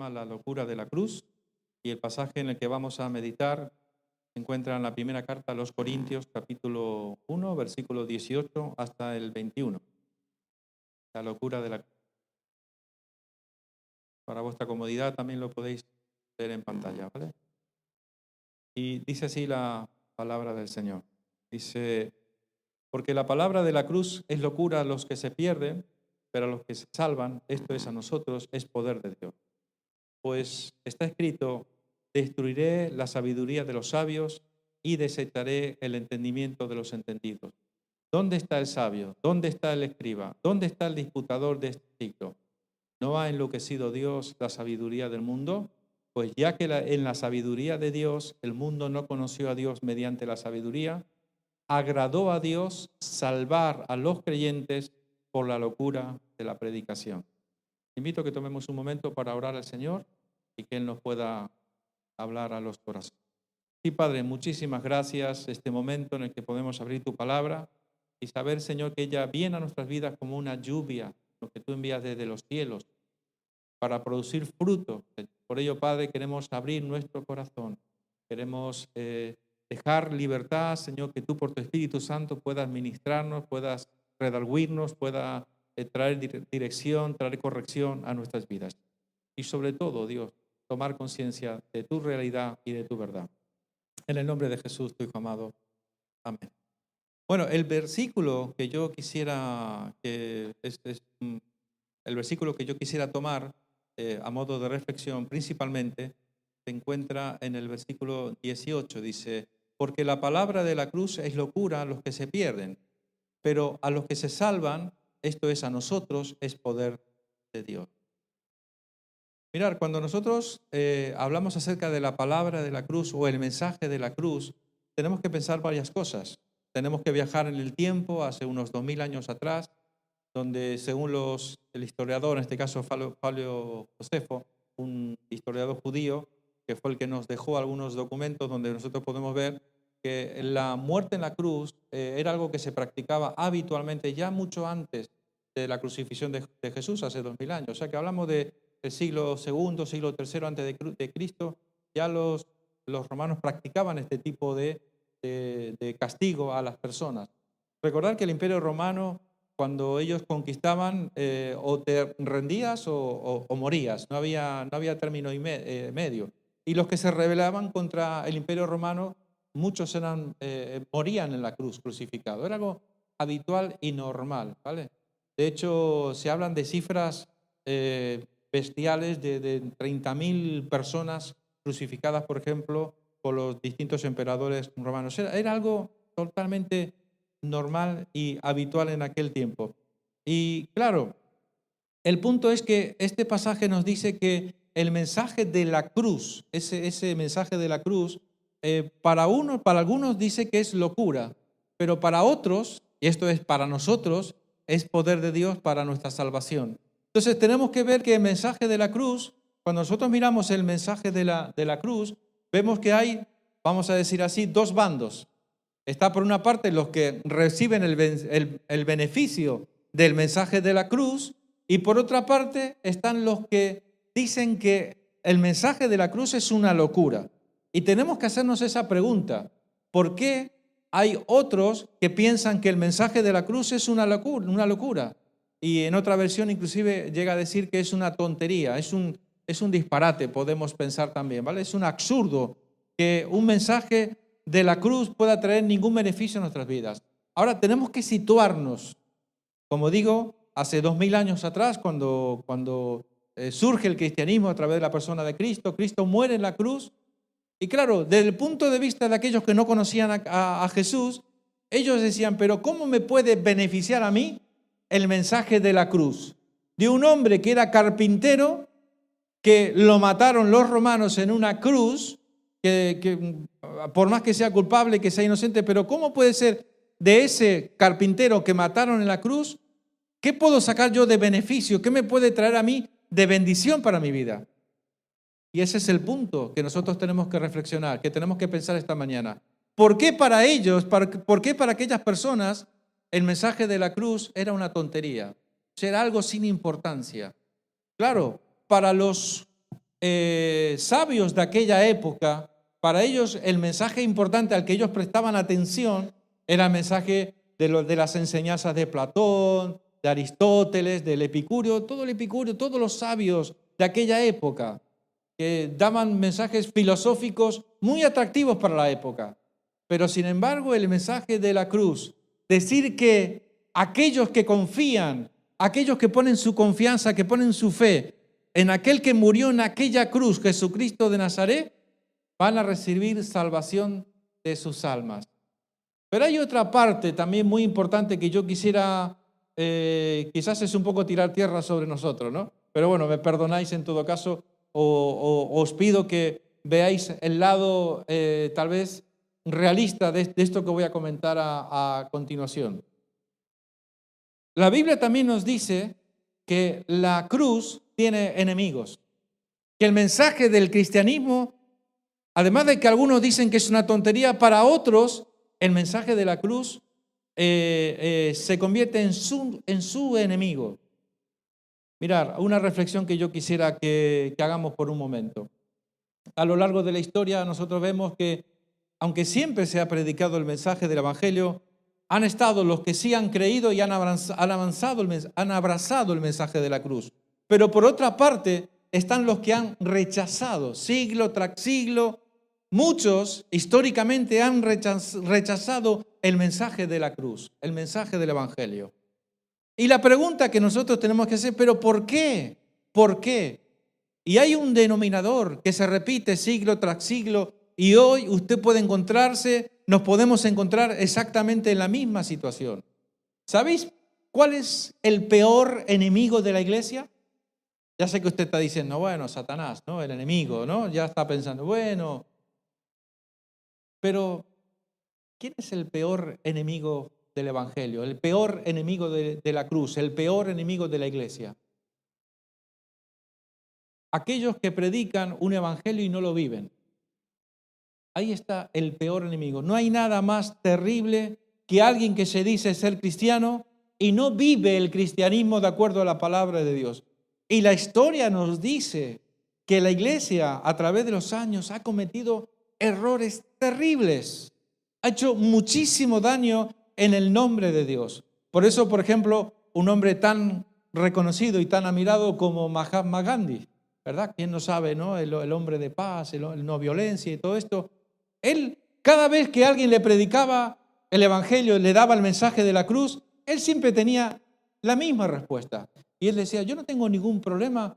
llama La locura de la cruz, y el pasaje en el que vamos a meditar se encuentra en la primera carta a los Corintios, capítulo 1, versículo 18 hasta el 21. La locura de la cruz. Para vuestra comodidad también lo podéis ver en pantalla, ¿vale? Y dice así la palabra del Señor. Dice, porque la palabra de la cruz es locura a los que se pierden, pero a los que se salvan, esto es a nosotros, es poder de Dios. Pues está escrito, destruiré la sabiduría de los sabios y desecharé el entendimiento de los entendidos. ¿Dónde está el sabio? ¿Dónde está el escriba? ¿Dónde está el disputador de este siglo? ¿No ha enloquecido Dios la sabiduría del mundo? Pues ya que en la sabiduría de Dios el mundo no conoció a Dios mediante la sabiduría, agradó a Dios salvar a los creyentes por la locura de la predicación. Invito a que tomemos un momento para orar al Señor y que Él nos pueda hablar a los corazones. Sí, Padre, muchísimas gracias este momento en el que podemos abrir tu palabra y saber, Señor, que ella viene a nuestras vidas como una lluvia, lo que tú envías desde los cielos, para producir fruto. Por ello, Padre, queremos abrir nuestro corazón. Queremos dejar libertad, Señor, que tú por tu Espíritu Santo puedas ministrarnos, puedas redarguirnos, puedas traer dirección, traer corrección a nuestras vidas. Y sobre todo, Dios, tomar conciencia de tu realidad y de tu verdad. En el nombre de Jesús, tu Hijo amado. Amén. Bueno, el versículo que yo quisiera, el versículo que yo quisiera tomar a modo de reflexión principalmente se encuentra en el versículo 18. Dice, porque la palabra de la cruz es locura a los que se pierden, pero a los que se salvan, esto es a nosotros, es poder de Dios. Mirar, cuando nosotros hablamos acerca de la palabra de la cruz o el mensaje de la cruz, tenemos que pensar varias cosas. Tenemos que viajar en el tiempo, hace unos 2000 años atrás, donde según el historiador, en este caso Flavio Josefo, un historiador judío, que fue el que nos dejó algunos documentos donde nosotros podemos ver que la muerte en la cruz era algo que se practicaba habitualmente ya mucho antes de la crucifixión de Jesús, hace 2000 años. O sea que hablamos del siglo II, siglo III antes de Cristo, ya los romanos practicaban este tipo de castigo a las personas. Recordar que el Imperio Romano, cuando ellos conquistaban, o te rendías o morías, no había término medio. Y los que se rebelaban contra el Imperio Romano, muchos morían en la cruz crucificados. Era algo habitual y normal, ¿vale? De hecho, se hablan de cifras bestiales de 30.000 personas crucificadas, por ejemplo, por los distintos emperadores romanos. Era algo totalmente normal y habitual en aquel tiempo. Y claro, el punto es que este pasaje nos dice que el mensaje de la cruz, ese mensaje de la cruz, para algunos dice que es locura, pero para otros, y esto es para nosotros, es poder de Dios para nuestra salvación. Entonces tenemos que ver que el mensaje de la cruz, cuando nosotros miramos el mensaje de la cruz, vemos que hay, vamos a decir así, dos bandos. Está por una parte los que reciben el beneficio del mensaje de la cruz, y por otra parte están los que dicen que el mensaje de la cruz es una locura. Y tenemos que hacernos esa pregunta: ¿por qué hay otros que piensan que el mensaje de la cruz es una locura? Y en otra versión inclusive llega a decir que es una tontería, es un disparate, podemos pensar también, ¿vale? Es un absurdo que un mensaje de la cruz pueda traer ningún beneficio a nuestras vidas. Ahora tenemos que situarnos, como digo, hace 2000 años atrás, cuando surge el cristianismo a través de la persona de Cristo. Cristo muere en la cruz. Y claro, desde el punto de vista de aquellos que no conocían a Jesús, ellos decían, pero ¿cómo me puede beneficiar a mí el mensaje de la cruz? De un hombre que era carpintero, que lo mataron los romanos en una cruz, que por más que sea culpable, que sea inocente, pero ¿cómo puede ser de ese carpintero que mataron en la cruz? ¿Qué puedo sacar yo de beneficio? ¿Qué me puede traer a mí de bendición para mi vida? Y ese es el punto que nosotros tenemos que reflexionar, que tenemos que pensar esta mañana. ¿Por qué para ellos, por qué para aquellas personas el mensaje de la cruz era una tontería? Era algo sin importancia. Claro, para los sabios de aquella época, para ellos el mensaje importante al que ellos prestaban atención era el mensaje de las enseñanzas de Platón, de Aristóteles, del Epicurio, todos los sabios de aquella época, que daban mensajes filosóficos muy atractivos para la época. Pero sin embargo, el mensaje de la cruz, decir que aquellos que confían, aquellos que ponen su confianza, que ponen su fe en aquel que murió en aquella cruz, Jesucristo de Nazaret, van a recibir salvación de sus almas. Pero hay otra parte también muy importante que yo quisiera, quizás es un poco tirar tierra sobre nosotros, ¿no? Pero bueno, me perdonáis en todo caso, o os pido que veáis el lado tal vez realista de esto que voy a comentar a continuación. La Biblia también nos dice que la cruz tiene enemigos, que el mensaje del cristianismo, además de que algunos dicen que es una tontería, para otros el mensaje de la cruz se convierte en su enemigo. Mirad, una reflexión que yo quisiera que hagamos por un momento. A lo largo de la historia nosotros vemos que, aunque siempre se ha predicado el mensaje del Evangelio, han estado los que sí han creído y han abrazado el mensaje de la cruz. Pero por otra parte están los que han rechazado siglo tras siglo. Muchos históricamente han rechazado el mensaje de la cruz, el mensaje del Evangelio. Y la pregunta que nosotros tenemos que hacer, ¿pero por qué? ¿Por qué? Y hay un denominador que se repite siglo tras siglo y hoy usted puede nos podemos encontrar exactamente en la misma situación. ¿Sabéis cuál es el peor enemigo de la iglesia? Ya sé que usted está diciendo, bueno, Satanás, ¿no? El enemigo, ¿no? Ya está pensando, bueno. Pero, ¿quién es el peor enemigo del Evangelio? El peor enemigo de la cruz, el peor enemigo de la iglesia. Aquellos que predican un evangelio y no lo viven. Ahí está el peor enemigo. No hay nada más terrible que alguien que se dice ser cristiano y no vive el cristianismo de acuerdo a la palabra de Dios. Y la historia nos dice que la iglesia a través de los años ha cometido errores terribles. Ha hecho muchísimo daño en el nombre de Dios. Por eso, por ejemplo, un hombre tan reconocido y tan admirado como Mahatma Gandhi, ¿verdad? ¿Quién no sabe, no? El hombre de paz, el no violencia y todo esto. Él, cada vez que alguien le predicaba el evangelio, le daba el mensaje de la cruz, él siempre tenía la misma respuesta. Y él decía, yo no tengo ningún problema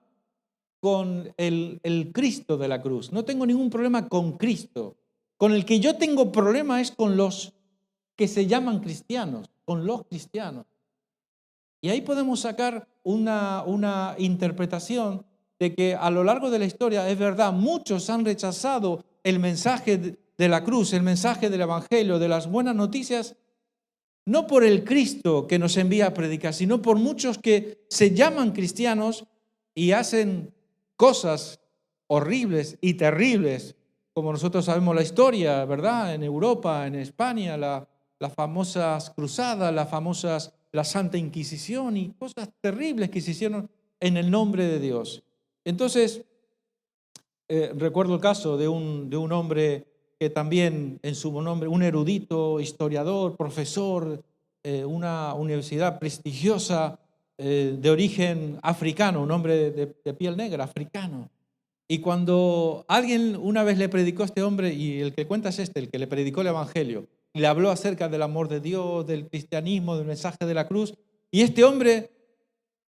con el Cristo de la cruz. No tengo ningún problema con Cristo. Con el que yo tengo problema es con los que se llaman cristianos, con los cristianos. Y ahí podemos sacar una interpretación de que a lo largo de la historia, es verdad, muchos han rechazado el mensaje de la cruz, el mensaje del evangelio, de las buenas noticias, no por el Cristo que nos envía a predicar, sino por muchos que se llaman cristianos y hacen cosas horribles y terribles, como nosotros sabemos la historia, ¿verdad? En Europa, en España, las famosas cruzadas, la Santa Inquisición y cosas terribles que se hicieron en el nombre de Dios. Entonces, recuerdo el caso de un hombre que también en su nombre, un erudito, historiador, profesor, una universidad prestigiosa de origen africano, un hombre de piel negra, africano. Y cuando alguien una vez le predicó a este hombre, y el que cuenta es el que le predicó el evangelio, y le habló acerca del amor de Dios, del cristianismo, del mensaje de la cruz, y este hombre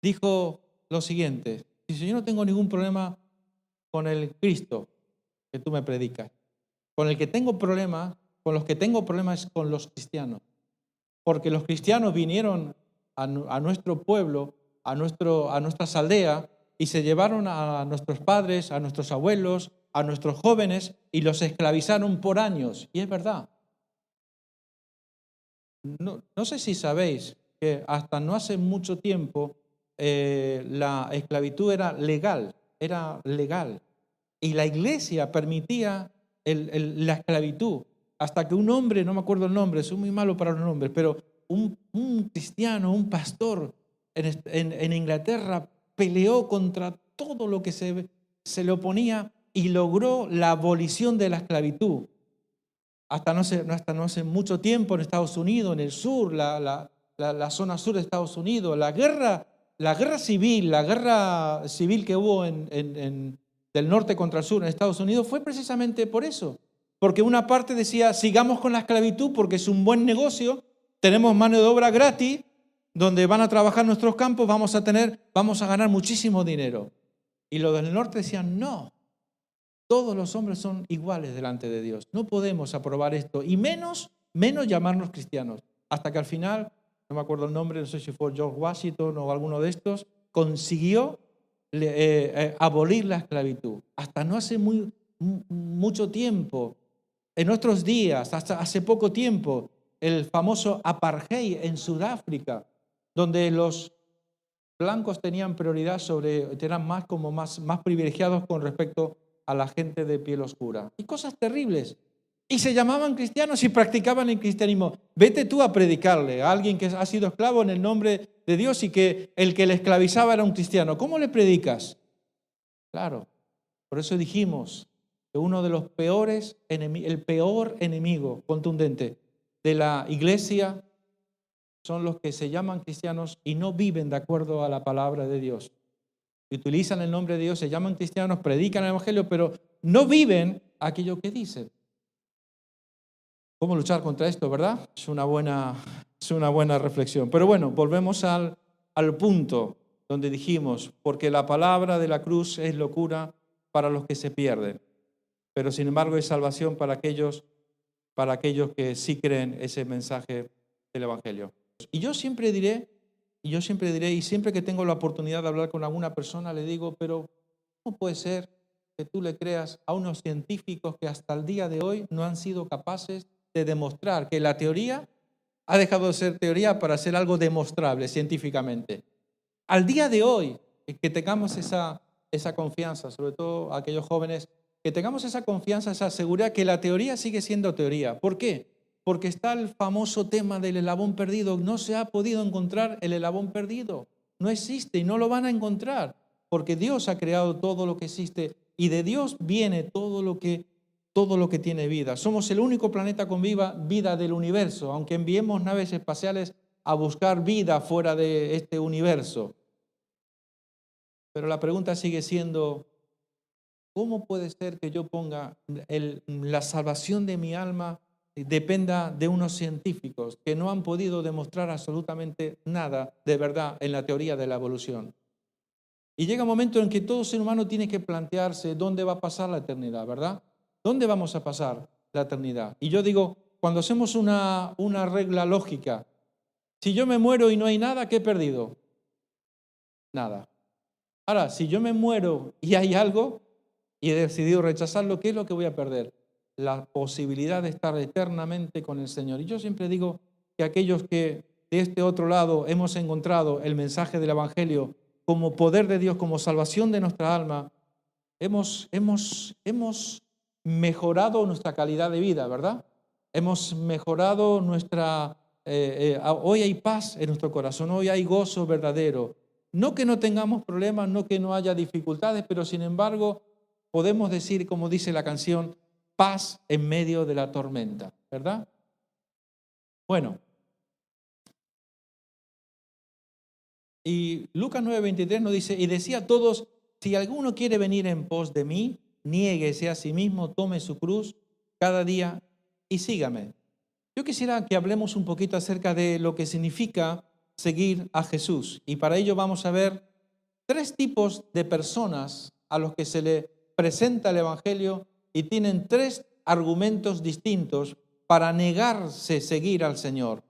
dijo lo siguiente, dice, yo no tengo ningún problema con el Cristo que tú me predicas. Con el que tengo problemas, con los que tengo problemas es con los cristianos. Porque los cristianos vinieron a nuestro pueblo, a nuestras aldeas, y se llevaron a nuestros padres, a nuestros abuelos, a nuestros jóvenes, y los esclavizaron por años. Y es verdad. No sé si sabéis que hasta no hace mucho tiempo la esclavitud era legal. Y la iglesia permitía la esclavitud, hasta que un hombre, no me acuerdo el nombre, soy muy malo para los nombres, pero un cristiano, un pastor en Inglaterra peleó contra todo lo que se se le oponía y logró la abolición de la esclavitud. Hasta no hace mucho tiempo en Estados Unidos, en el sur, la zona sur de Estados Unidos, la guerra civil que hubo del norte contra el sur en Estados Unidos fue precisamente por eso. Porque una parte decía, sigamos con la esclavitud porque es un buen negocio, tenemos mano de obra gratis, donde van a trabajar nuestros campos, vamos a ganar muchísimo dinero. Y los del norte decían, no, todos los hombres son iguales delante de Dios. No podemos aprobar esto, y menos llamarnos cristianos. Hasta que al final, no me acuerdo el nombre, no sé si fue George Washington o alguno de estos, consiguió abolir la esclavitud. Hasta no hace mucho tiempo, en nuestros días, hasta hace poco tiempo, el famoso apartheid en Sudáfrica, donde los blancos tenían prioridad eran más privilegiados con respecto a la gente de piel oscura. Y cosas terribles. Y se llamaban cristianos y practicaban el cristianismo. Vete tú a predicarle a alguien que ha sido esclavo en el nombre de Dios y que el que le esclavizaba era un cristiano. ¿Cómo le predicas? Claro, por eso dijimos que uno de los peores enemigos, el peor enemigo contundente de la iglesia son los que se llaman cristianos y no viven de acuerdo a la palabra de Dios. Utilizan el nombre de Dios, se llaman cristianos, predican el evangelio, pero no viven aquello que dicen. ¿Cómo luchar contra esto, verdad? Es una buena reflexión. Pero bueno, volvemos al punto donde dijimos, porque la palabra de la cruz es locura para los que se pierden, pero sin embargo es salvación para aquellos que sí creen ese mensaje del evangelio. Y yo siempre diré, y siempre que tengo la oportunidad de hablar con alguna persona, le digo, pero ¿cómo puede ser que tú le creas a unos científicos que hasta el día de hoy no han sido capaces de demostrar que la teoría ha dejado de ser teoría para ser algo demostrable científicamente? Al día de hoy, que tengamos esa confianza, sobre todo aquellos jóvenes, que tengamos esa confianza, esa seguridad que la teoría sigue siendo teoría. ¿Por qué? Porque está el famoso tema del eslabón perdido. No se ha podido encontrar el eslabón perdido. No existe y no lo van a encontrar, porque Dios ha creado todo lo que existe y de Dios viene todo lo que tiene vida. Somos el único planeta con vida del universo, aunque enviemos naves espaciales a buscar vida fuera de este universo. Pero la pregunta sigue siendo, ¿cómo puede ser que yo ponga la salvación de mi alma dependa de unos científicos que no han podido demostrar absolutamente nada de verdad en la teoría de la evolución? Y llega un momento en que todo ser humano tiene que plantearse dónde va a pasar la eternidad, ¿verdad? ¿Dónde vamos a pasar la eternidad? Y yo digo, cuando hacemos una regla lógica, si yo me muero y no hay nada, ¿qué he perdido? Nada. Ahora, si yo me muero y hay algo y he decidido rechazarlo, ¿qué es lo que voy a perder? La posibilidad de estar eternamente con el Señor. Y yo siempre digo que aquellos que de este otro lado hemos encontrado el mensaje del Evangelio como poder de Dios, como salvación de nuestra alma, hemos mejorado nuestra calidad de vida, ¿verdad? Hemos mejorado hoy hay paz en nuestro corazón, hoy hay gozo verdadero. No que no tengamos problemas, no que no haya dificultades, pero sin embargo podemos decir, como dice la canción, paz en medio de la tormenta, ¿verdad? Bueno, y Lucas 9:23 nos dice, y decía a todos, si alguno quiere venir en pos de mí, niéguese a sí mismo, tome su cruz cada día y sígame. Yo quisiera que hablemos un poquito acerca de lo que significa seguir a Jesús. Y para ello vamos a ver 3 tipos de personas a los que se le presenta el Evangelio y tienen 3 argumentos distintos para negarse seguir al Señor.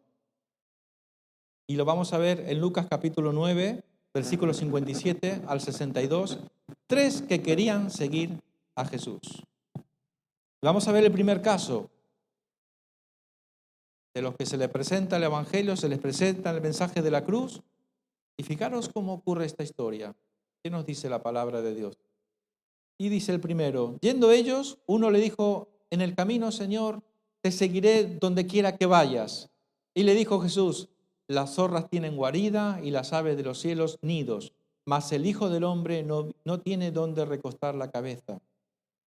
Y lo vamos a ver en Lucas capítulo 9, versículos 57 al 62. 3 que querían seguir a Jesús. Vamos a ver el primer caso. De los que se les presenta el Evangelio, se les presenta el mensaje de la cruz. Y fijaros cómo ocurre esta historia. ¿Qué nos dice la palabra de Dios? Y dice el primero, yendo ellos, uno le dijo, en el camino, Señor, te seguiré donde quiera que vayas. Y le dijo Jesús, las zorras tienen guarida y las aves de los cielos nidos, mas el Hijo del Hombre no tiene dónde recostar la cabeza.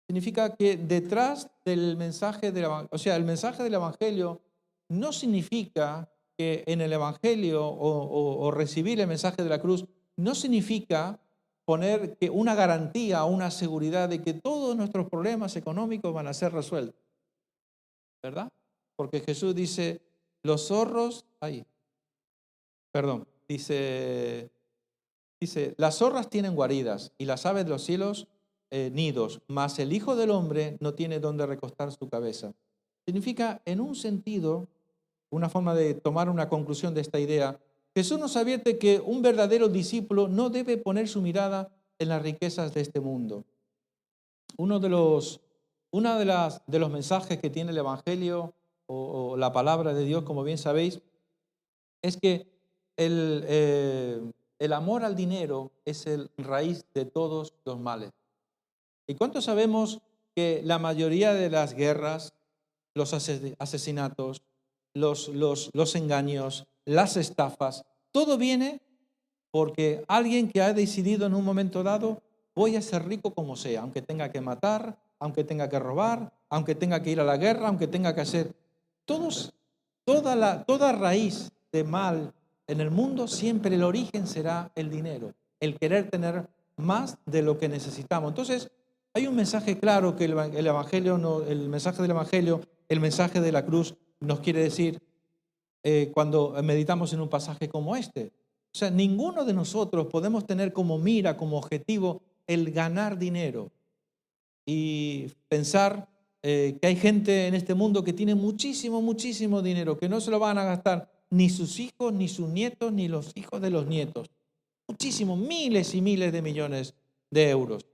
Significa que detrás del mensaje el mensaje del Evangelio no significa que en el Evangelio o recibir el mensaje de la cruz no significa poner que una garantía o una seguridad de que todos nuestros problemas económicos van a ser resueltos, ¿verdad? Porque Jesús dice, los zorros, dice, las zorras tienen guaridas y las aves de los cielos nidos, mas el Hijo del Hombre no tiene dónde recostar su cabeza. Significa, en un sentido, una forma de tomar una conclusión de esta idea, Jesús nos advierte que un verdadero discípulo no debe poner su mirada en las riquezas de este mundo. Uno de los mensajes que tiene el Evangelio o la palabra de Dios, como bien sabéis, es que el amor al dinero es el raíz de todos los males. ¿Y cuántos sabemos que la mayoría de las guerras, los asesinatos, los engaños, las estafas, todo viene porque alguien que ha decidido en un momento dado, voy a ser rico como sea, aunque tenga que matar, aunque tenga que robar, aunque tenga que ir a la guerra, aunque tenga que hacer... Toda raíz de mal en el mundo, siempre el origen será el dinero, el querer tener más de lo que necesitamos. Entonces, hay un mensaje claro que el mensaje del Evangelio, el mensaje de la cruz nos quiere decir cuando meditamos en un pasaje como este. O sea, ninguno de nosotros podemos tener como mira, como objetivo, el ganar dinero y pensar que hay gente en este mundo que tiene muchísimo, muchísimo dinero, que no se lo van a gastar ni sus hijos, ni sus nietos, ni los hijos de los nietos. Muchísimo, miles y miles de millones de euros.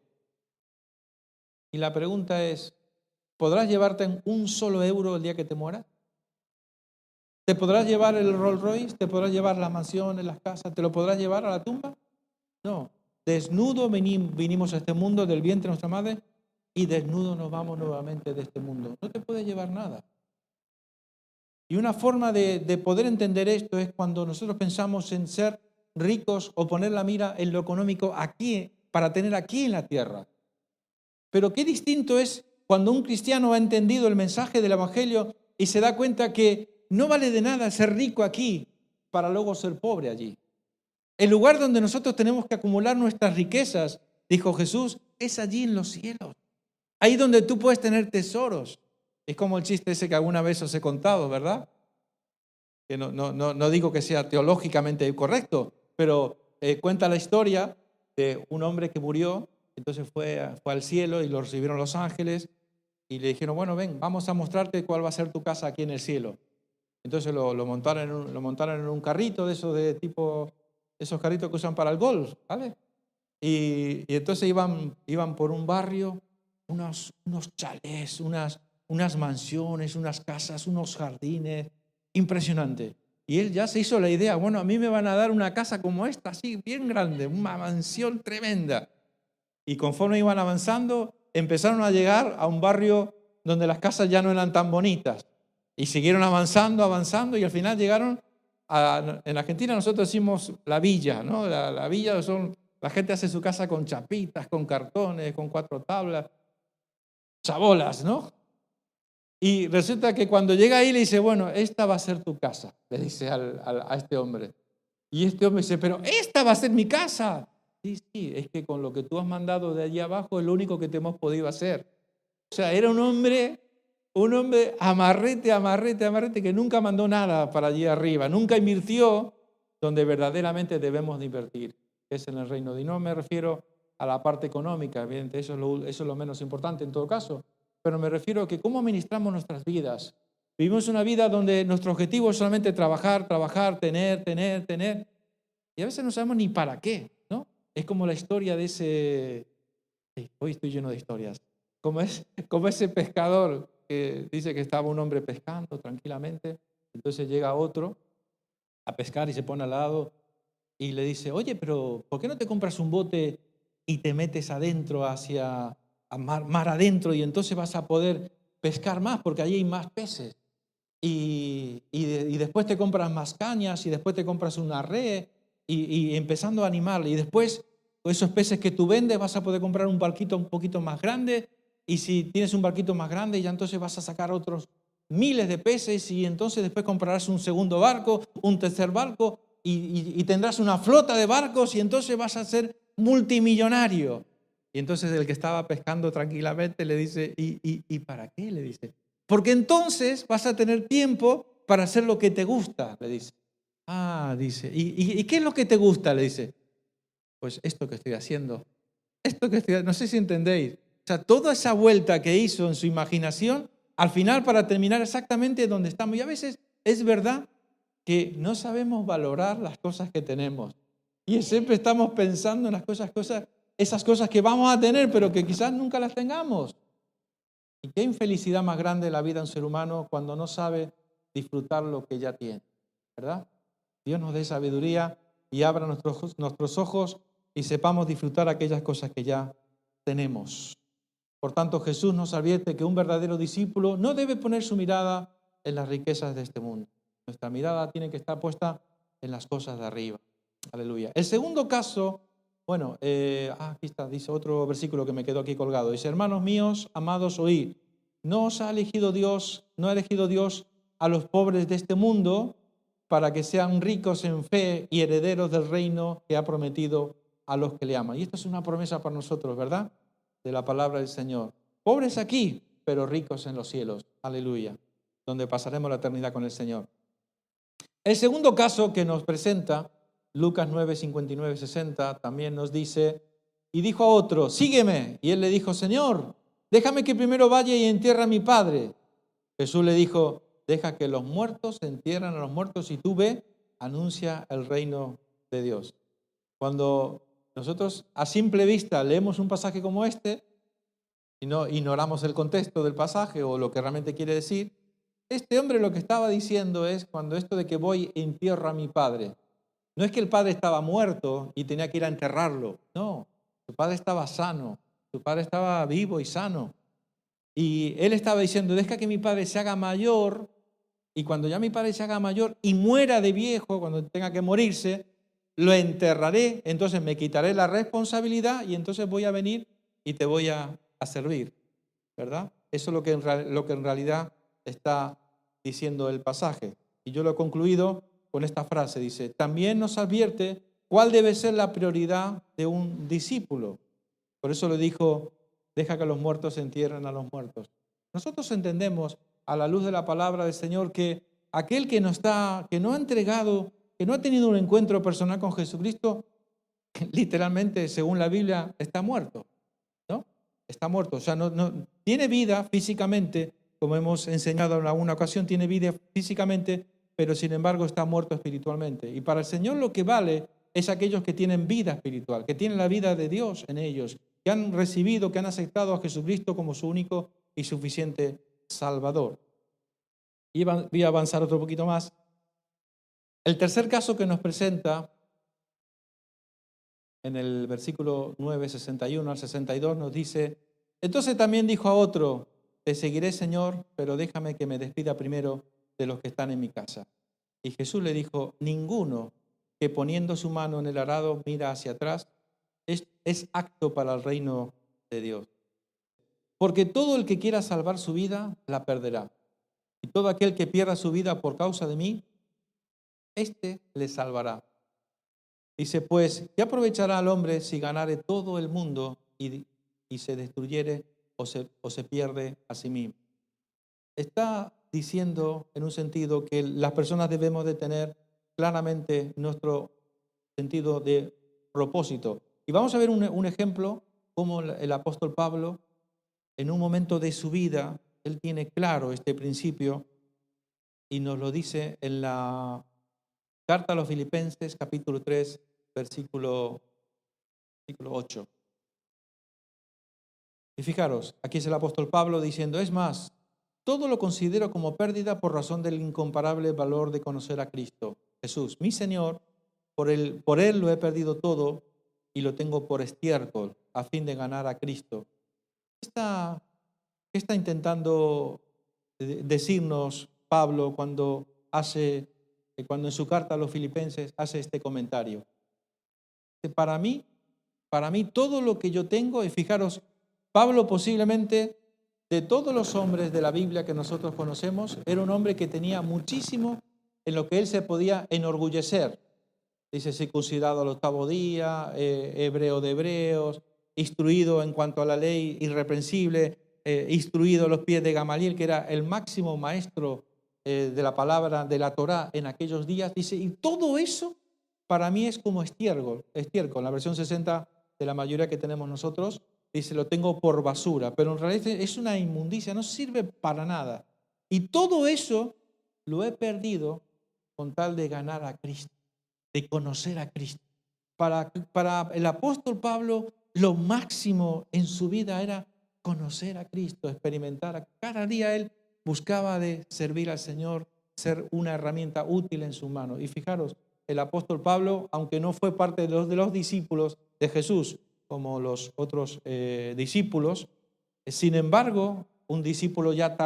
Y la pregunta es, ¿podrás llevarte un solo euro el día que te mueras? ¿Te podrás llevar el Rolls Royce? ¿Te podrás llevar las mansiones, las casas? ¿Te lo podrás llevar a la tumba? No. Desnudo vinimos a este mundo del vientre de nuestra madre y desnudo nos vamos nuevamente de este mundo. No te puedes llevar nada. Y una forma de poder entender esto es cuando nosotros pensamos en ser ricos o poner la mira en lo económico aquí, para tener aquí en la tierra. Pero qué distinto es cuando un cristiano ha entendido el mensaje del Evangelio y se da cuenta que no vale de nada ser rico aquí para luego ser pobre allí. El lugar donde nosotros tenemos que acumular nuestras riquezas, dijo Jesús, es allí en los cielos. Ahí donde tú puedes tener tesoros. Es como el chiste ese que alguna vez os he contado, ¿verdad? Que no digo que sea teológicamente correcto, pero cuenta la historia de un hombre que murió, entonces fue al cielo y lo recibieron los ángeles y le dijeron, bueno, ven, vamos a mostrarte cuál va a ser tu casa aquí en el cielo. Entonces lo montaron en un carrito de esos de tipo, esos carritos que usan para el golf, ¿vale? Y entonces iban por un barrio, unos chalés, unas mansiones, unas casas, unos jardines, impresionante. Y él ya se hizo la idea, bueno, a mí me van a dar una casa como esta, así, bien grande, una mansión tremenda. Y conforme iban avanzando, empezaron a llegar a un barrio donde las casas ya no eran tan bonitas. Y siguieron avanzando, y al final llegaron en Argentina nosotros decimos la villa, ¿no? La villa la gente hace su casa con chapitas, con cartones, con 4 tablas, chabolas, ¿no? Y resulta que cuando llega ahí le dice, bueno, esta va a ser tu casa, le dice a este hombre. Y este hombre dice, pero esta va a ser mi casa. Sí, es que con lo que tú has mandado de allí abajo es lo único que te hemos podido hacer. O sea, era un hombre amarrete, que nunca mandó nada para allí arriba, nunca invirtió donde verdaderamente debemos de invertir, que es en el reino. Y no me refiero a la parte económica, evidente, eso es lo menos importante en todo caso, pero me refiero a que cómo administramos nuestras vidas. Vivimos una vida donde nuestro objetivo es solamente trabajar, tener, y a veces no sabemos ni para qué, ¿no? Es como la historia de ese... Hoy estoy lleno de historias. Como ese pescador que dice que estaba un hombre pescando tranquilamente, entonces llega otro a pescar y se pone al lado y le dice, oye, pero ¿por qué no te compras un bote y te metes adentro mar adentro, y entonces vas a poder pescar más porque allí hay más peces? Y después te compras más cañas y después te compras una red y empezando a animarle. Y después esos peces que tú vendes, vas a poder comprar un barquito un poquito más grande, y si tienes un barquito más grande, ya entonces vas a sacar otros miles de peces, y entonces después comprarás un segundo barco, un tercer barco, y tendrás una flota de barcos, y entonces vas a ser multimillonario. Y entonces el que estaba pescando tranquilamente le dice, ¿y para qué? Le dice, porque entonces vas a tener tiempo para hacer lo que te gusta, le dice. Ah, dice, ¿y qué es lo que te gusta? Le dice, pues esto que estoy haciendo, no sé si entendéis. O sea, toda esa vuelta que hizo en su imaginación, al final para terminar exactamente donde estamos. Y a veces es verdad que no sabemos valorar las cosas que tenemos. Y siempre estamos pensando en las esas cosas que vamos a tener, pero que quizás nunca las tengamos. Y qué infelicidad más grande la vida de un ser humano cuando no sabe disfrutar lo que ya tiene, ¿verdad? Dios nos dé sabiduría y abra nuestros ojos y sepamos disfrutar aquellas cosas que ya tenemos. Por tanto, Jesús nos advierte que un verdadero discípulo no debe poner su mirada en las riquezas de este mundo. Nuestra mirada tiene que estar puesta en las cosas de arriba. Aleluya. El segundo caso, bueno, aquí está, dice otro versículo que me quedó aquí colgado. Dice, hermanos míos, amados, oíd, no os ha elegido Dios, no ha elegido Dios a los pobres de este mundo para que sean ricos en fe y herederos del reino que ha prometido a los que le aman. Y esto es una promesa para nosotros, ¿verdad? De la palabra del Señor. Pobres aquí, pero ricos en los cielos. Aleluya. Donde pasaremos la eternidad con el Señor. El segundo caso que nos presenta, Lucas 9, 59, 60, también nos dice, y dijo a otro, sígueme. Y él le dijo, Señor, déjame que primero vaya y entierre a mi padre. Jesús le dijo, deja que los muertos entierren a los muertos y tú ve, anuncia el reino de Dios. Cuando nosotros a simple vista leemos un pasaje como este y no ignoramos el contexto del pasaje o lo que realmente quiere decir, este hombre lo que estaba diciendo es cuando esto de que voy e entierro a mi padre. No es que el padre estaba muerto y tenía que ir a enterrarlo. No, su padre estaba sano, su padre estaba vivo y sano. Y él estaba diciendo, deja que mi padre se haga mayor y cuando ya mi padre se haga mayor y muera de viejo, cuando tenga que morirse, lo enterraré, entonces me quitaré la responsabilidad y entonces voy a venir y te voy a servir, ¿verdad? Eso es lo que en realidad está diciendo el pasaje. Y yo lo he concluido con esta frase, dice, también nos advierte cuál debe ser la prioridad de un discípulo. Por eso le dijo, deja que los muertos entierren a los muertos. Nosotros entendemos a la luz de la palabra del Señor que aquel que no ha entregado, que no ha tenido un encuentro personal con Jesucristo, literalmente, según la Biblia, está muerto, ¿no? Está muerto. O sea, no tiene vida físicamente, como hemos enseñado en alguna ocasión, tiene vida físicamente, pero sin embargo está muerto espiritualmente. Y para el Señor lo que vale es aquellos que tienen vida espiritual, que tienen la vida de Dios en ellos, que han recibido, que han aceptado a Jesucristo como su único y suficiente Salvador. Y voy a avanzar otro poquito más. El tercer caso que nos presenta en el versículo 9, 61 al 62 nos dice, entonces también dijo a otro, te seguiré, Señor, pero déjame que me despida primero de los que están en mi casa. Y Jesús le dijo, ninguno que poniendo su mano en el arado mira hacia atrás es apto para el reino de Dios. Porque todo el que quiera salvar su vida, la perderá. Y todo aquel que pierda su vida por causa de mí, éste le salvará. Dice, pues, ¿qué aprovechará al hombre si ganare todo el mundo y se destruyere o se pierde a sí mismo? Está diciendo en un sentido que las personas debemos de tener claramente nuestro sentido de propósito. Y vamos a ver un ejemplo como el apóstol Pablo, en un momento de su vida, él tiene claro este principio y nos lo dice en la carta a los Filipenses, capítulo 3, versículo 8. Y fijaros, aquí es el apóstol Pablo diciendo, es más, todo lo considero como pérdida por razón del incomparable valor de conocer a Cristo, Jesús, mi Señor, por él lo he perdido todo y lo tengo por estiércol a fin de ganar a Cristo. ¿Qué está intentando decirnos Pablo cuando en su carta a los Filipenses hace este comentario? Que para mí Para mí todo lo que yo tengo, y fijaros, Pablo posiblemente de todos los hombres de la Biblia que nosotros conocemos, era un hombre que tenía muchísimo en lo que él se podía enorgullecer. Dice, circuncidado al octavo día, hebreo de hebreos, instruido en cuanto a la ley, irreprensible, instruido a los pies de Gamaliel, que era el máximo maestro de la palabra de la Torá en aquellos días. Dice, y todo eso para mí es como estiércol. En la versión 60 de la mayoría que tenemos nosotros, dice, lo tengo por basura, pero en realidad es una inmundicia, no sirve para nada. Y todo eso lo he perdido con tal de ganar a Cristo, de conocer a Cristo. Para el apóstol Pablo, lo máximo en su vida era conocer a Cristo, experimentar. Cada día él buscaba de servir al Señor, ser una herramienta útil en su mano. Y fijaros, el apóstol Pablo, aunque no fue parte de los discípulos de Jesús, como los otros discípulos, sin embargo, un discípulo ya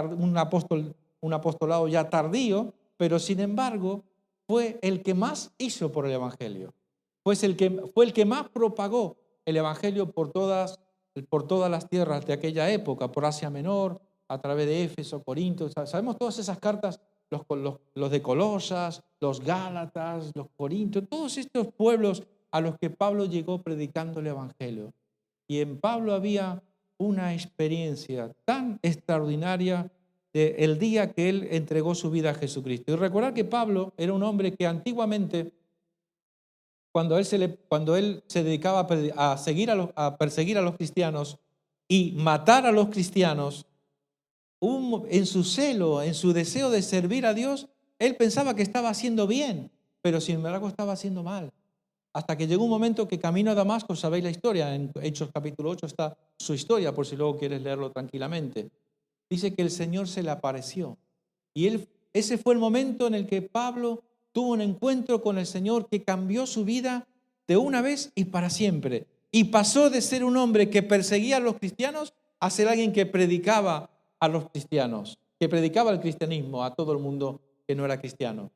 un apostolado ya tardío, pero sin embargo, fue el que más hizo por el Evangelio. Fue el que más propagó el Evangelio por todas las tierras de aquella época, por Asia Menor, a través de Éfeso, Corinto. Sabemos todas esas cartas, los de Colosas, los Gálatas, los Corintios, todos estos pueblos a los que Pablo llegó predicando el Evangelio. Y en Pablo había una experiencia tan extraordinaria el día que él entregó su vida a Jesucristo. Y recordar que Pablo era un hombre que antiguamente, cuando él se dedicaba a perseguir a los cristianos y matar a los cristianos, en su celo, en su deseo de servir a Dios, él pensaba que estaba haciendo bien, pero sin embargo estaba haciendo mal. Hasta que llegó un momento que camino a Damasco, sabéis la historia, en Hechos capítulo 8 está su historia, por si luego quieres leerlo tranquilamente. Dice que el Señor se le apareció. Y ese fue el momento en el que Pablo tuvo un encuentro con el Señor que cambió su vida de una vez y para siempre. Y pasó de ser un hombre que perseguía a los cristianos a ser alguien que predicaba a los cristianos, que predicaba el cristianismo a todo el mundo que no era cristiano.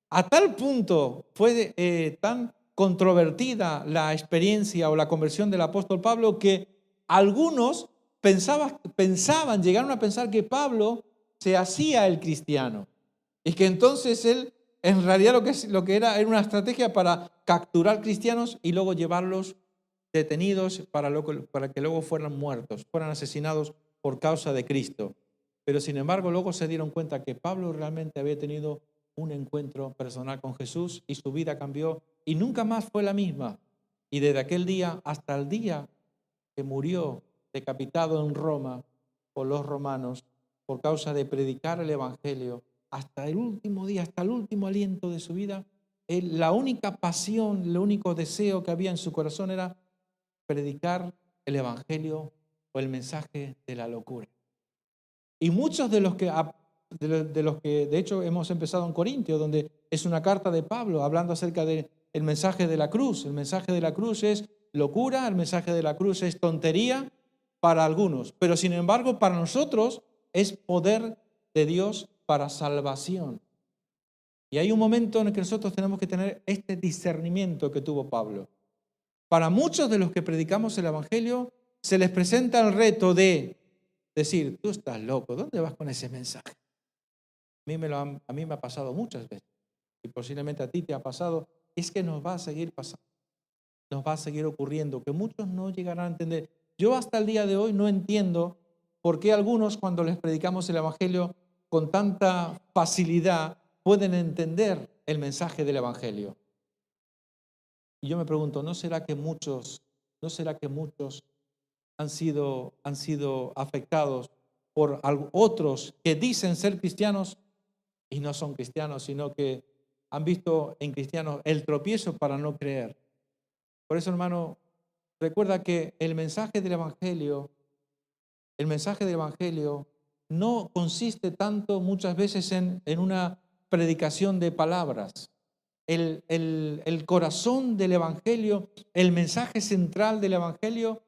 A tal punto fue tan controvertida la experiencia o la conversión del apóstol Pablo que algunos llegaron a pensar que Pablo se hacía el cristiano y que entonces él en realidad lo que era una estrategia para capturar cristianos y luego llevarlos detenidos para que luego fueran muertos, fueran asesinados por causa de Cristo. Pero sin embargo luego se dieron cuenta que Pablo realmente había tenido un encuentro personal con Jesús y su vida cambió y nunca más fue la misma. Y desde aquel día hasta el día que murió decapitado en Roma por los romanos por causa de predicar el Evangelio, hasta el último día, hasta el último aliento de su vida, la única pasión, el único deseo que había en su corazón era predicar el Evangelio o el mensaje de la locura. Y muchos de los que de hecho hemos empezado en Corintios, donde es una carta de Pablo hablando acerca del mensaje de la cruz. El mensaje de la cruz es locura, el mensaje de la cruz es tontería para algunos, pero sin embargo para nosotros es poder de Dios para salvación. Y hay un momento en el que nosotros tenemos que tener este discernimiento que tuvo Pablo. Para muchos de los que predicamos el Evangelio se les presenta el reto de decir, tú estás loco, ¿dónde vas con ese mensaje? A mí me ha pasado muchas veces y posiblemente a ti te ha pasado. Es que nos va a seguir pasando, nos va a seguir ocurriendo, que muchos no llegarán a entender. Yo hasta el día de hoy no entiendo por qué algunos cuando les predicamos el Evangelio con tanta facilidad pueden entender el mensaje del Evangelio. Y yo me pregunto, ¿no será que muchos han sido afectados por otros que dicen ser cristianos y no son cristianos, sino que han visto en cristianos el tropiezo para no creer? Por eso, hermano, recuerda que el mensaje del Evangelio no consiste tanto muchas veces en una predicación de palabras. El corazón del Evangelio, el mensaje central del Evangelio,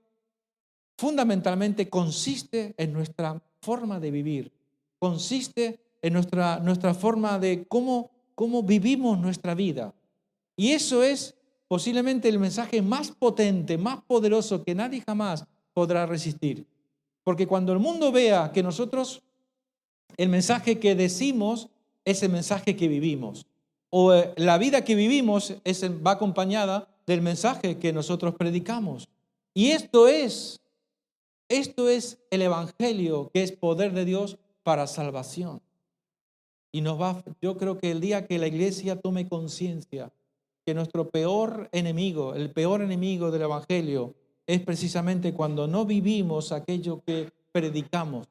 fundamentalmente consiste en nuestra forma de vivir, consiste en nuestra forma de cómo vivimos nuestra vida. Y eso es posiblemente el mensaje más potente, más poderoso que nadie jamás podrá resistir. Porque cuando el mundo vea que nosotros, el mensaje que decimos es el mensaje que vivimos, o la vida que vivimos va acompañada del mensaje que nosotros predicamos. Y esto es el evangelio, que es poder de Dios para salvación. Y yo creo que el día que la iglesia tome conciencia que nuestro peor enemigo, el peor enemigo del evangelio, es precisamente cuando no vivimos aquello que predicamos,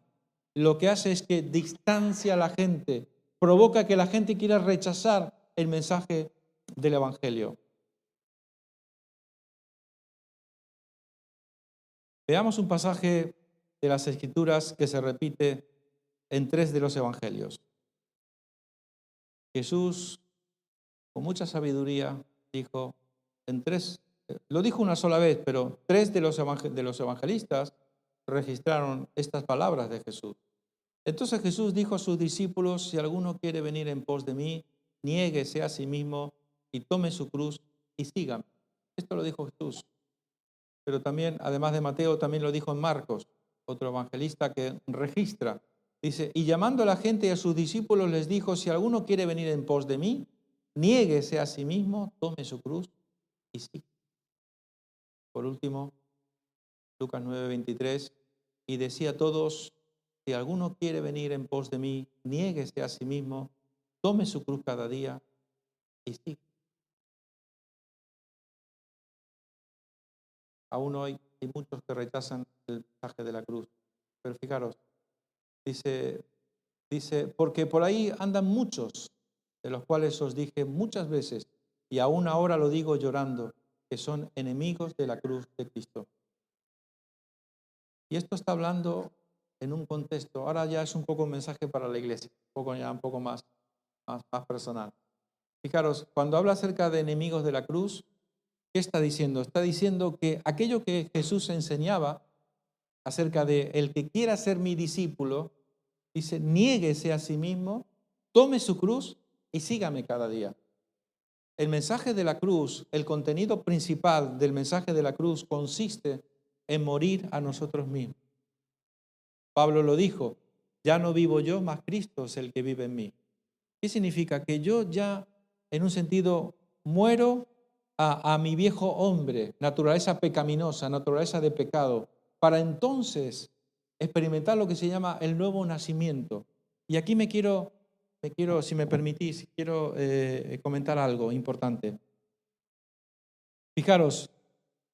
lo que hace es que distancia a la gente, provoca que la gente quiera rechazar el mensaje del evangelio. Veamos un pasaje de las Escrituras que se repite en 3 de los evangelios. Jesús, con mucha sabiduría, dijo en 3, lo dijo una sola vez, pero 3 de los evangelistas registraron estas palabras de Jesús. Entonces Jesús dijo a sus discípulos: si alguno quiere venir en pos de mí, niéguese a sí mismo y tome su cruz y sígame. Esto lo dijo Jesús. Pero también, además de Mateo, también lo dijo en Marcos, otro evangelista que registra. Dice, y llamando a la gente y a sus discípulos les dijo: si alguno quiere venir en pos de mí, niéguese a sí mismo, tome su cruz y sígame. Por último, Lucas 9:23, y decía a todos: si alguno quiere venir en pos de mí, niéguese a sí mismo, tome su cruz cada día y sígame. Aún hoy hay muchos que rechazan el mensaje de la cruz. Pero fijaros, dice, porque por ahí andan muchos, de los cuales os dije muchas veces, y aún ahora lo digo llorando, que son enemigos de la cruz de Cristo. Y esto está hablando en un contexto, ahora ya es un poco un mensaje para la iglesia, un poco más personal. Fijaros, cuando habla acerca de enemigos de la cruz, ¿qué está diciendo? Está diciendo que aquello que Jesús enseñaba acerca de el que quiera ser mi discípulo, dice, niéguese a sí mismo, tome su cruz y sígame cada día. El mensaje de la cruz, el contenido principal del mensaje de la cruz consiste en morir a nosotros mismos. Pablo lo dijo, ya no vivo yo, mas Cristo es el que vive en mí. ¿Qué significa? Que yo ya, en un sentido, muero a mi viejo hombre, naturaleza pecaminosa, naturaleza de pecado, para entonces experimentar lo que se llama el nuevo nacimiento. Y aquí me quiero, si me permitís, quiero comentar algo importante. Fijaros,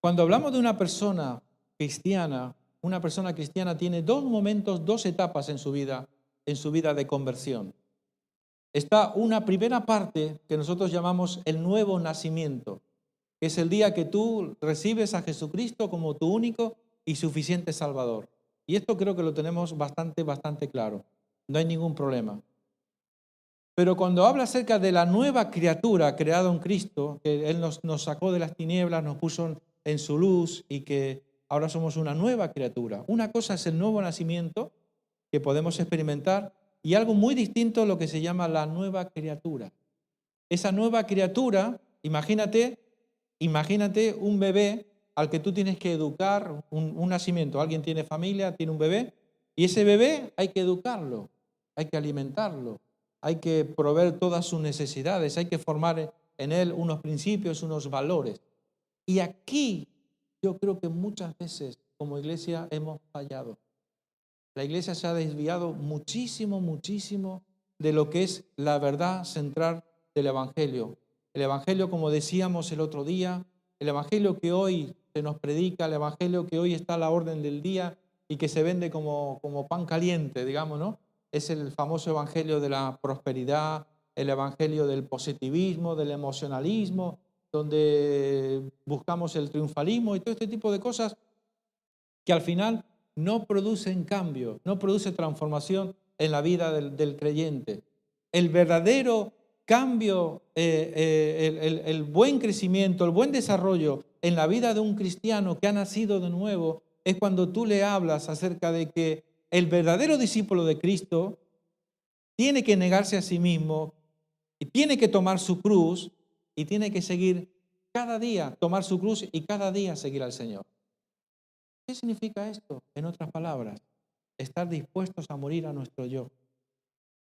cuando hablamos de una persona cristiana tiene 2 momentos, 2 etapas en su vida de conversión. Está una primera parte que nosotros llamamos el nuevo nacimiento, que es el día que tú recibes a Jesucristo como tu único y suficiente Salvador. Y esto creo que lo tenemos bastante claro. No hay ningún problema. Pero cuando habla acerca de la nueva criatura creada en Cristo, que Él nos sacó de las tinieblas, nos puso en su luz y que ahora somos una nueva criatura. Una cosa es el nuevo nacimiento que podemos experimentar y algo muy distinto a lo que se llama la nueva criatura. Esa nueva criatura, imagínate un bebé al que tú tienes que educar, un nacimiento. Alguien tiene familia, tiene un bebé, y ese bebé hay que educarlo, hay que alimentarlo, hay que proveer todas sus necesidades, hay que formar en él unos principios, unos valores. Y aquí yo creo que muchas veces como iglesia hemos fallado. La iglesia se ha desviado muchísimo de lo que es la verdad central del Evangelio. El Evangelio, como decíamos el otro día, el Evangelio que hoy se nos predica, el Evangelio que hoy está a la orden del día y que se vende como pan caliente, digamos, ¿no? Es el famoso Evangelio de la prosperidad, el Evangelio del positivismo, del emocionalismo, donde buscamos el triunfalismo y todo este tipo de cosas que al final no producen cambio, no produce transformación en la vida del creyente. El verdadero cambio, el buen crecimiento, el buen desarrollo en la vida de un cristiano que ha nacido de nuevo es cuando tú le hablas acerca de que el verdadero discípulo de Cristo tiene que negarse a sí mismo y tiene que tomar su cruz y tiene que seguir cada día tomar su cruz y cada día seguir al Señor. ¿Qué significa esto? En otras palabras, estar dispuestos a morir a nuestro yo.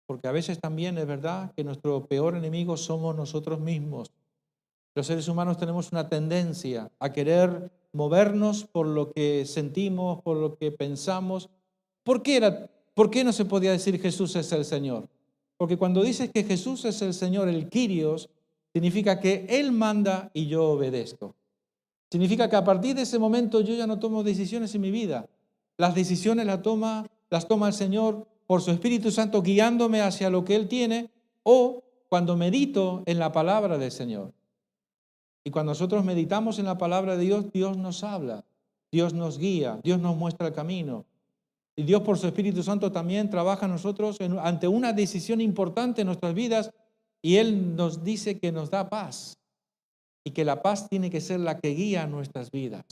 Porque a veces también es verdad que nuestro peor enemigo somos nosotros mismos. Los seres humanos tenemos una tendencia a querer movernos por lo que sentimos, por lo que pensamos. ¿Por qué no se podía decir Jesús es el Señor? Porque cuando dices que Jesús es el Señor, el Kyrios, significa que Él manda y yo obedezco. Significa que a partir de ese momento yo ya no tomo decisiones en mi vida. Las decisiones las toma el Señor por su Espíritu Santo guiándome hacia lo que Él tiene, o cuando medito en la palabra del Señor. Y cuando nosotros meditamos en la palabra de Dios, Dios nos habla, Dios nos guía, Dios nos muestra el camino. Y Dios por su Espíritu Santo también trabaja en nosotros ante una decisión importante en nuestras vidas, y Él nos dice que nos da paz y que la paz tiene que ser la que guía nuestras vidas,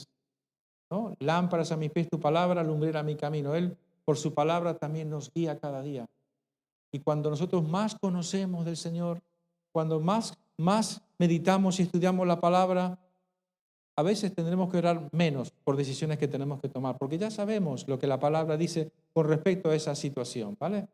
¿no? Lámparas a mis pies tu palabra, lumbrera mi camino. Él por su palabra también nos guía cada día. Y cuando nosotros más conocemos del Señor, cuando más meditamos y estudiamos la palabra, a veces tendremos que orar menos por decisiones que tenemos que tomar, porque ya sabemos lo que la palabra dice con respecto a esa situación, ¿vale?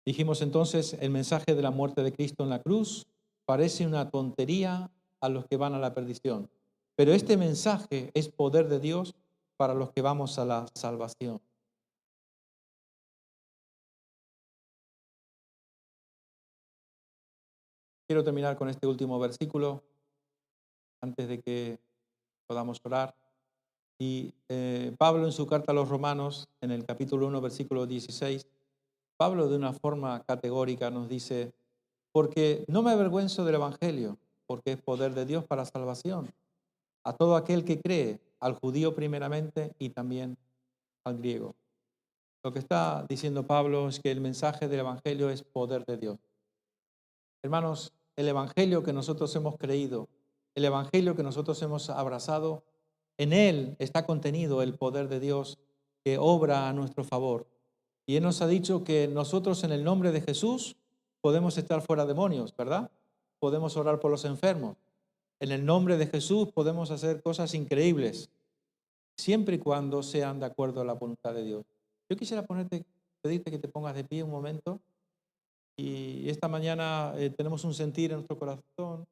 Dijimos entonces, el mensaje de la muerte de Cristo en la cruz parece una tontería a los que van a la perdición, pero este mensaje es poder de Dios para los que vamos a la salvación. Quiero terminar con este último versículo antes de que podamos orar. Y Pablo en su carta a los Romanos, en el capítulo 1, versículo 16, Pablo de una forma categórica nos dice, porque no me avergüenzo del Evangelio, porque es poder de Dios para salvación a todo aquel que cree, al judío primeramente y también al griego. Lo que está diciendo Pablo es que el mensaje del Evangelio es poder de Dios. Hermanos, el Evangelio que nosotros hemos creído, el Evangelio que nosotros hemos abrazado, en él está contenido el poder de Dios que obra a nuestro favor. Y Él nos ha dicho que nosotros en el nombre de Jesús podemos estar fuera demonios, ¿verdad? Podemos orar por los enfermos. En el nombre de Jesús podemos hacer cosas increíbles, siempre y cuando sean de acuerdo a la voluntad de Dios. Yo quisiera pedirte que te pongas de pie un momento. Y esta mañana tenemos un sentir en nuestro corazón.